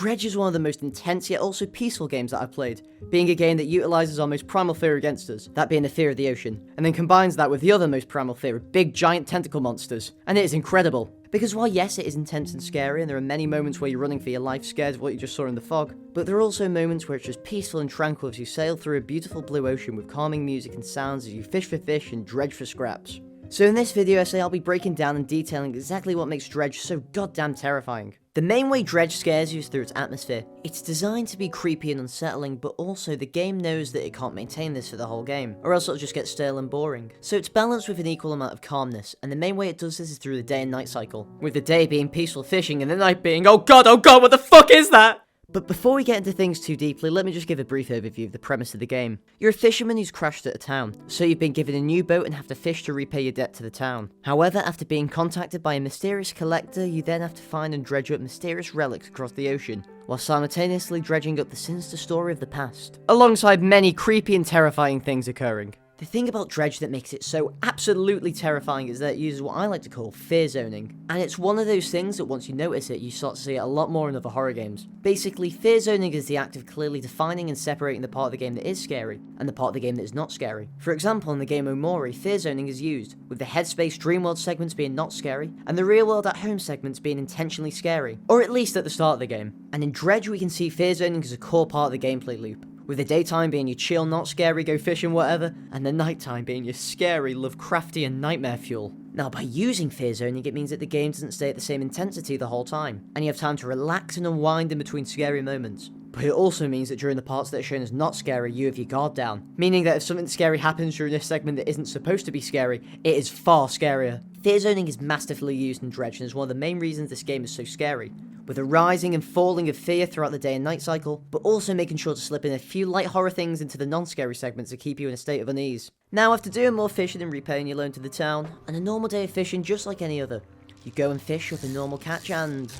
Dredge is one of the most intense yet also peaceful games that I've played, being a game that utilises our most primal fear against us, that being the fear of the ocean, and then combines that with the other most primal fear of big giant tentacle monsters, and it is incredible. Because while yes, it is intense and scary, and there are many moments where you're running for your life scared of what you just saw in the fog, but there are also moments where it's just peaceful and tranquil as you sail through a beautiful blue ocean with calming music and sounds as you fish for fish and dredge for scraps. So in this video essay, I'll be breaking down and detailing exactly what makes Dredge so goddamn terrifying. The main way Dredge scares you is through its atmosphere. It's designed to be creepy and unsettling, but also the game knows that it can't maintain this for the whole game, or else it'll just get stale and boring. So it's balanced with an equal amount of calmness, and the main way it does this is through the day and night cycle, with the day being peaceful fishing and the night being, oh god, what the fuck is that? But before we get into things too deeply, let me just give a brief overview of the premise of the game. You're a fisherman who's crashed at a town, so you've been given a new boat and have to fish to repay your debt to the town. However, after being contacted by a mysterious collector, you then have to find and dredge up mysterious relics across the ocean, while simultaneously dredging up the sinister story of the past, alongside many creepy and terrifying things occurring. The thing about Dredge that makes it so absolutely terrifying is that it uses what I like to call fear zoning. And it's one of those things that once you notice it, you start to see it a lot more in other horror games. Basically, fear zoning is the act of clearly defining and separating the part of the game that is scary, and the part of the game that is not scary. For example, in the game OMORI, fear zoning is used, with the Headspace Dreamworld segments being not scary, and the Real World at Home segments being intentionally scary, or at least at the start of the game. And in Dredge, we can see fear zoning as a core part of the gameplay loop, with the daytime being your chill, not scary, go fishing, whatever, and the nighttime being your scary, Lovecraftian nightmare fuel. Now, by using fear zoning, it means that the game doesn't stay at the same intensity the whole time, and you have time to relax and unwind in between scary moments. But it also means that during the parts that are shown as not scary, you have your guard down, meaning that if something scary happens during this segment that isn't supposed to be scary, it is far scarier. Fear zoning is masterfully used in Dredge and is one of the main reasons this game is so scary, with a rising and falling of fear throughout the day and night cycle, but also making sure to slip in a few light horror things into the non-scary segments to keep you in a state of unease. Now, after doing more fishing and repaying your loan to the town, and a normal day of fishing just like any other, you go and fish with a normal catch and...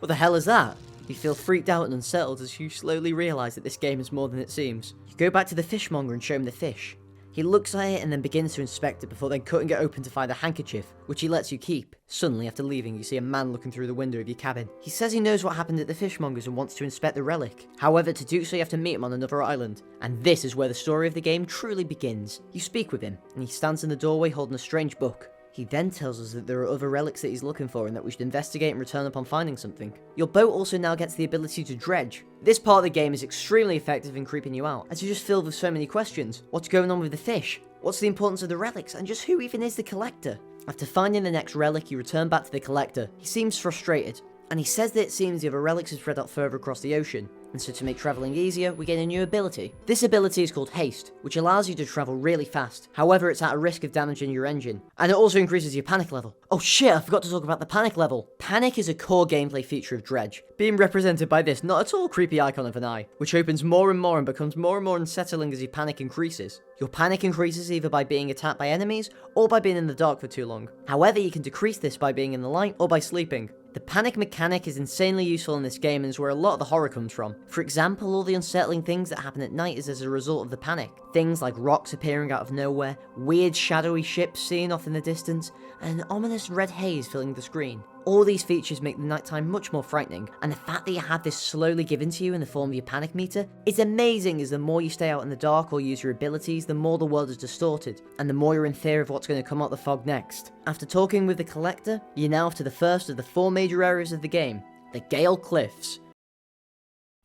what the hell is that? You feel freaked out and unsettled as you slowly realise that this game is more than it seems. You go back to the fishmonger and show him the fish. He looks at it and then begins to inspect it before then cutting it open to find a handkerchief, which he lets you keep. Suddenly, after leaving, you see a man looking through the window of your cabin. He says he knows what happened at the fishmonger's and wants to inspect the relic. However, to do so you have to meet him on another island. And this is where the story of the game truly begins. You speak with him, and he stands in the doorway holding a strange book. He then tells us that there are other relics that he's looking for and that we should investigate and return upon finding something. Your boat also now gets the ability to dredge. This part of the game is extremely effective in creeping you out, as you're just filled with so many questions. What's going on with the fish? What's the importance of the relics? And just who even is the collector? After finding the next relic, you return back to the collector. He seems frustrated, and he says that it seems the other relics are spread out further across the ocean. And so to make travelling easier, we gain a new ability. This ability is called Haste, which allows you to travel really fast. However, it's at a risk of damaging your engine. And it also increases your panic level. Oh shit, I forgot to talk about the panic level. Panic is a core gameplay feature of Dredge, being represented by this not at all creepy icon of an eye, which opens more and more and becomes more and more unsettling as your panic increases. Your panic increases either by being attacked by enemies, or by being in the dark for too long. However, you can decrease this by being in the light, or by sleeping. The panic mechanic is insanely useful in this game and is where a lot of the horror comes from. For example, all the unsettling things that happen at night is as a result of the panic. Things like rocks appearing out of nowhere, weird shadowy ships seen off in the distance, and an ominous red haze filling the screen. All these features make the nighttime much more frightening, and the fact that you have this slowly given to you in the form of your panic meter is amazing, as the more you stay out in the dark or use your abilities, the more the world is distorted, and the more you're in fear of what's going to come out the fog next. After talking with the collector, you're now off to the first of the 4 major areas of the game, the Gale Cliffs.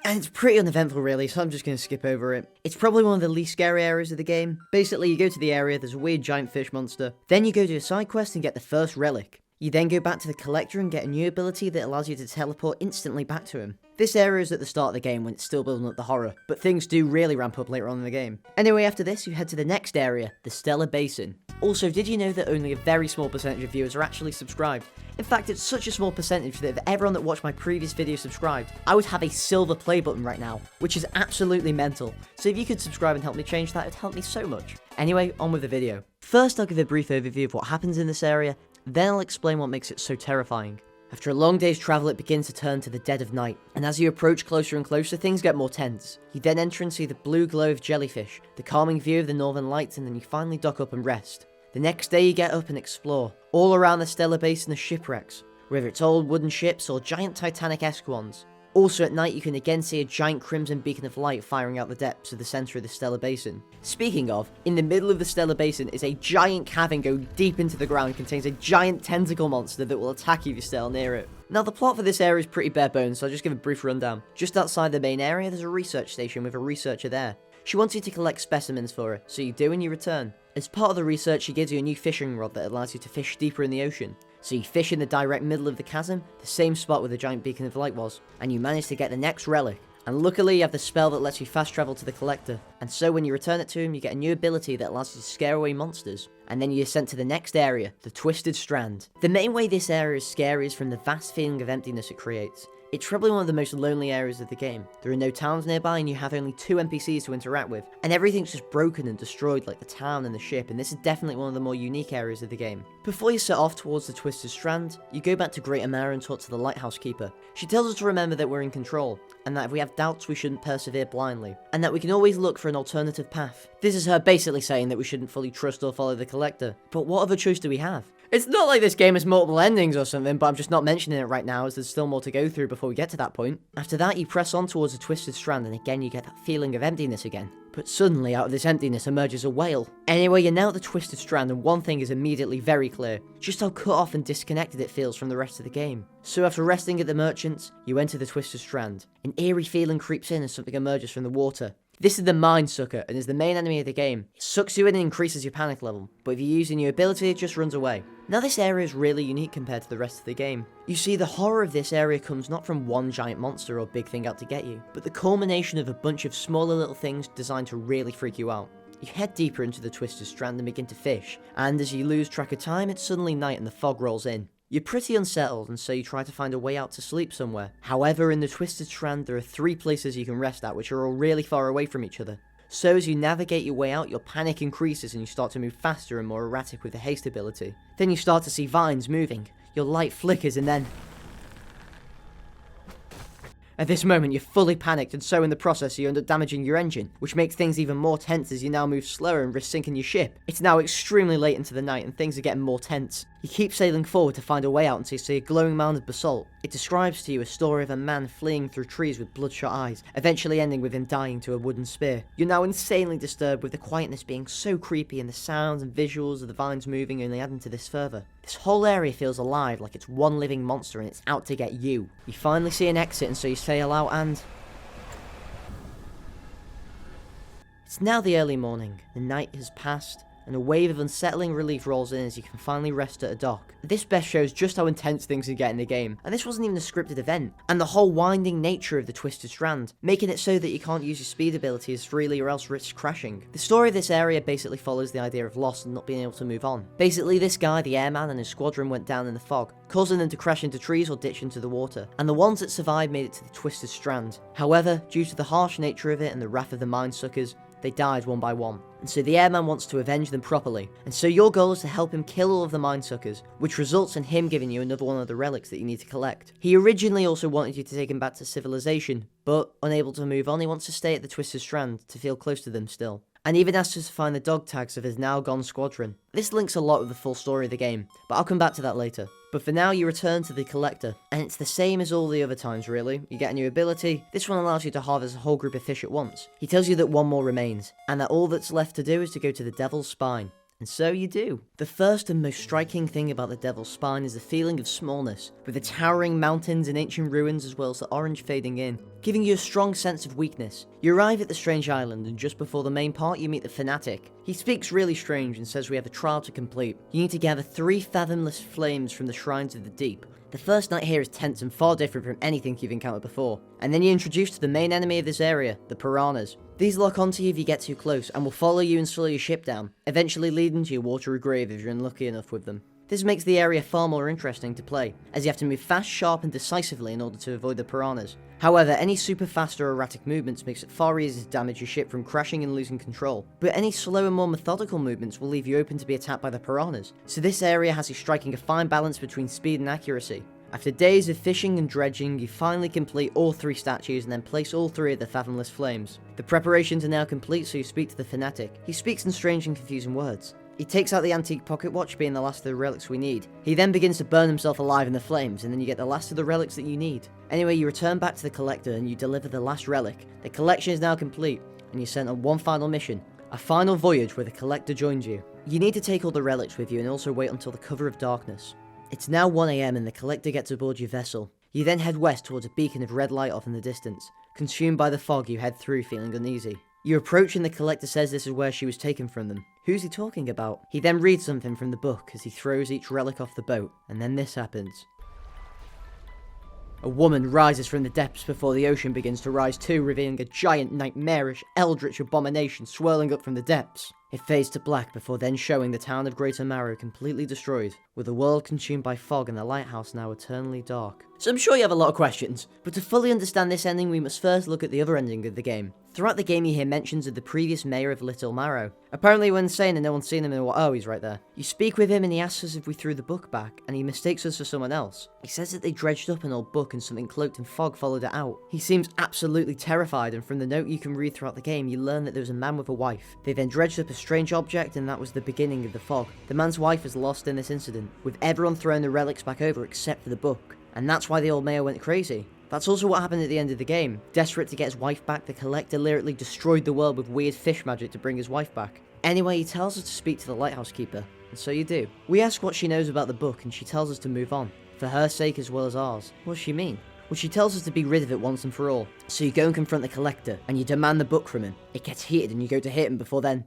And it's pretty uneventful really, so I'm just going to skip over it. It's probably one of the least scary areas of the game. Basically, you go to the area, there's a weird giant fish monster, then you go to a side quest and get the first relic. You then go back to the collector and get a new ability that allows you to teleport instantly back to him. This area is at the start of the game when it's still building up the horror, but things do really ramp up later on in the game. Anyway, after this, you head to the next area, the Stellar Basin. Also, did you know that only a very small percentage of viewers are actually subscribed? In fact, it's such a small percentage that if everyone that watched my previous video subscribed, I would have a silver play button right now, which is absolutely mental. So if you could subscribe and help me change that, it'd help me so much. Anyway, on with the video. First, I'll give a brief overview of what happens in this area, then I'll explain what makes it so terrifying. After a long day's travel, it begins to turn to the dead of night, and as you approach closer and closer, things get more tense. You then enter and see the blue glow of jellyfish, the calming view of the northern lights, and then you finally dock up and rest. The next day you get up and explore. All around the Stellar Basin are shipwrecks, whether it's old wooden ships or giant Titanic-esque ones. Also at night you can again see a giant crimson beacon of light firing out the depths of the centre of the stellar basin. Speaking of, in the middle of the stellar basin is a giant cavern going deep into the ground, contains a giant tentacle monster that will attack you if you stay near it. Now the plot for this area is pretty bare bones, so I'll just give a brief rundown. Just outside the main area there's a research station with a researcher there. She wants you to collect specimens for her, so you do and you return. As part of the research she gives you a new fishing rod that allows you to fish deeper in the ocean. So you fish in the direct middle of the chasm, the same spot where the giant beacon of light was, and you manage to get the next relic. And luckily you have the spell that lets you fast travel to the collector, and so when you return it to him you get a new ability that allows you to scare away monsters. And then you're sent to the next area, the Twisted Strand. The main way this area is scary is from the vast feeling of emptiness it creates. It's probably one of the most lonely areas of the game. There are no towns nearby and you have only 2 NPCs to interact with, and everything's just broken and destroyed like the town and the ship, and this is definitely one of the more unique areas of the game. Before you set off towards the Twisted Strand, you go back to Great Amara and talk to the lighthouse keeper. She tells us to remember that we're in control, and that if we have doubts we shouldn't persevere blindly, and that we can always look for an alternative path. This is her basically saying that we shouldn't fully trust or follow the collector, but what other choice do we have? It's not like this game has multiple endings or something, but I'm just not mentioning it right now as there's still more to go through before we get to that point. After that, you press on towards the Twisted Strand and again you get that feeling of emptiness again. But suddenly out of this emptiness emerges a whale. Anyway, you're now at the Twisted Strand and one thing is immediately very clear, just how cut off and disconnected it feels from the rest of the game. So after resting at the merchants, you enter the Twisted Strand. An eerie feeling creeps in as something emerges from the water. This is the Mind Sucker and is the main enemy of the game. It sucks you in and increases your panic level, but if you use a new ability it just runs away. Now this area is really unique compared to the rest of the game. You see, the horror of this area comes not from one giant monster or big thing out to get you, but the culmination of a bunch of smaller little things designed to really freak you out. You head deeper into the Twisted Strand and begin to fish, and as you lose track of time it's suddenly night and the fog rolls in. You're pretty unsettled and so you try to find a way out to sleep somewhere. However, in the Twisted Strand there are 3 places you can rest at which are all really far away from each other. So as you navigate your way out, your panic increases and you start to move faster and more erratic with the haste ability. Then you start to see vines moving, your light flickers and then... At this moment, you're fully panicked, and so in the process, you end up damaging your engine, which makes things even more tense as you now move slower and risk sinking your ship. It's now extremely late into the night, and things are getting more tense. You keep sailing forward to find a way out until you see a glowing mound of basalt. It describes to you a story of a man fleeing through trees with bloodshot eyes, eventually ending with him dying to a wooden spear. You're now insanely disturbed with the quietness being so creepy and the sounds and visuals of the vines moving only adding to this further. This whole area feels alive, like it's one living monster and it's out to get you. You finally see an exit and so you sail out and... It's now the early morning, the night has passed, and a wave of unsettling relief rolls in as you can finally rest at a dock. This best shows just how intense things can get in the game, and this wasn't even a scripted event, and the whole winding nature of the Twisted Strand, making it so that you can't use your speed abilities freely or else risk crashing. The story of this area basically follows the idea of loss and not being able to move on. Basically, this guy, the airman, and his squadron went down in the fog, causing them to crash into trees or ditch into the water, and the ones that survived made it to the Twisted Strand. However, due to the harsh nature of it and the wrath of the Mind Suckers, they died one by one, and so the airman wants to avenge them properly, and so your goal is to help him kill all of the Mind Suckers, which results in him giving you another one of the relics that you need to collect. He originally also wanted you to take him back to civilization, but unable to move on, he wants to stay at the Twisted Strand to feel close to them still, and even asks us to find the dog tags of his now gone squadron. This links a lot with the full story of the game, but I'll come back to that later. But for now, you return to the Collector, and it's the same as all the other times really. You get a new ability, this one allows you to harvest a whole group of fish at once. He tells you that one more remains, and that all that's left to do is to go to the Devil's Spine. And so you do. The first and most striking thing about the Devil's Spine is the feeling of smallness, with the towering mountains and ancient ruins as well as the orange fading in, giving you a strong sense of weakness. You arrive at the strange island, and just before the main part you meet the Fanatic. He speaks really strange and says we have a trial to complete. You need to gather 3 fathomless flames from the shrines of the deep. The first night here is tense and far different from anything you've encountered before, and then you're introduced to the main enemy of this area, the piranhas. These lock onto you if you get too close, and will follow you and slow your ship down, eventually leading to your watery grave if you're unlucky enough with them. This makes the area far more interesting to play, as you have to move fast, sharp and decisively in order to avoid the piranhas. However, any super fast or erratic movements makes it far easier to damage your ship from crashing and losing control, but any slow and more methodical movements will leave you open to be attacked by the piranhas, so this area has you striking a fine balance between speed and accuracy. After days of fishing and dredging, you finally complete all 3 statues and then place all 3 of the fathomless flames. The preparations are now complete, so you speak to the Fanatic. He speaks in strange and confusing words. He takes out the antique pocket watch, being the last of the relics we need. He then begins to burn himself alive in the flames, and then you get the last of the relics that you need. Anyway, you return back to the collector and you deliver the last relic. The collection is now complete, and you're sent on one final mission. A final voyage where the collector joins you. You need to take all the relics with you and also wait until the cover of darkness. It's now 1 AM and the collector gets aboard your vessel. You then head west towards a beacon of red light off in the distance. Consumed by the fog, you head through feeling uneasy. You approach and the collector says this is where she was taken from them. Who's he talking about? He then reads something from the book as he throws each relic off the boat, and then this happens. A woman rises from the depths before the ocean begins to rise too, revealing a giant, nightmarish, eldritch abomination swirling up from the depths. It fades to black before then showing the town of Great OMORI completely destroyed, with the world consumed by fog and the lighthouse now eternally dark. So I'm sure you have a lot of questions, but to fully understand this ending we must first look at the other ending of the game. Throughout the game you hear mentions of the previous mayor of Little OMORI. Apparently when saying and no one's seen him in a while, oh he's right there. You speak with him and he asks us if we threw the book back, and he mistakes us for someone else. He says that they dredged up an old book and something cloaked in fog followed it out. He seems absolutely terrified, and from the note you can read throughout the game you learn that there was a man with a wife. They then dredged up a strange object and that was the beginning of the fog. The man's wife was lost in this incident, with everyone throwing the relics back over except for the book. And that's why the old mayor went crazy. That's also what happened at the end of the game. Desperate to get his wife back, the collector literally destroyed the world with weird fish magic to bring his wife back. Anyway, he tells us to speak to the lighthouse keeper, and so you do. We ask what she knows about the book and she tells us to move on, for her sake as well as ours. What does she mean? Well, she tells us to be rid of it once and for all. So you go and confront the collector, and you demand the book from him. It gets heated and you go to hit him before then.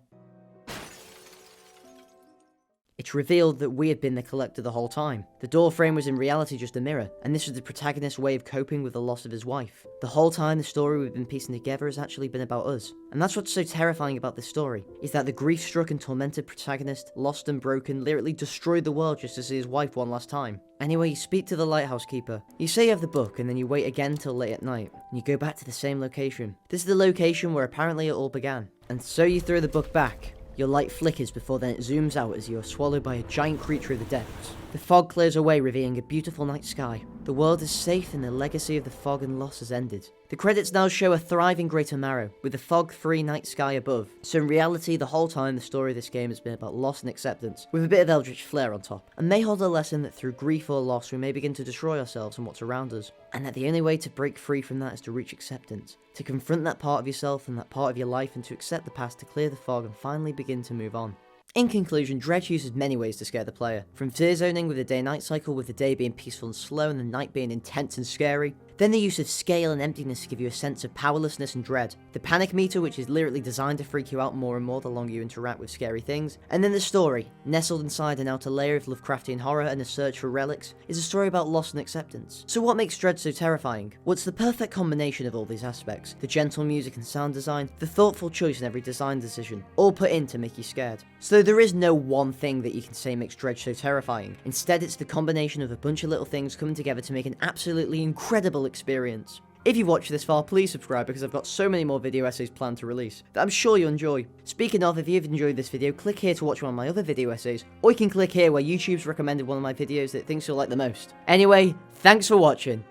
It's revealed that we had been the collector the whole time. The door frame was in reality just a mirror, and this was the protagonist's way of coping with the loss of his wife. The whole time the story we've been piecing together has actually been about us. And that's what's so terrifying about this story, is that the grief-struck and tormented protagonist, lost and broken, literally destroyed the world just to see his wife one last time. Anyway, you speak to the lighthouse keeper. You say you have the book, and then you wait again till late at night, and you go back to the same location. This is the location where apparently it all began. And so you throw the book back. Your light flickers before then it zooms out as you are swallowed by a giant creature of the depths. The fog clears away, revealing a beautiful night sky. The world is safe and the legacy of the fog and loss has ended. The credits now show a thriving Great OMORI, with the fog-free night sky above. So in reality, the whole time the story of this game has been about loss and acceptance, with a bit of Eldritch flair on top, and may hold a lesson that through grief or loss we may begin to destroy ourselves and what's around us, and that the only way to break free from that is to reach acceptance, to confront that part of yourself and that part of your life and to accept the past, to clear the fog and finally begin to move on. In conclusion, Dredge uses many ways to scare the player, from fear zoning with the day-night cycle, with the day being peaceful and slow and the night being intense and scary, then the use of scale and emptiness to give you a sense of powerlessness and dread, the panic meter which is literally designed to freak you out more and more the longer you interact with scary things, and then the story, nestled inside an outer layer of Lovecraftian horror and a search for relics, is a story about loss and acceptance. So what makes Dredge so terrifying? Well, it's the perfect combination of all these aspects, the gentle music and sound design, the thoughtful choice in every design decision, all put in to make you scared. So there is no one thing that you can say makes Dredge so terrifying. Instead, it's the combination of a bunch of little things coming together to make an absolutely incredible experience. If you've watched this far, please subscribe because I've got so many more video essays planned to release that I'm sure you'll enjoy. Speaking of, if you've enjoyed this video, click here to watch one of my other video essays, or you can click here where YouTube's recommended one of my videos that it thinks you'll like the most. Anyway, thanks for watching.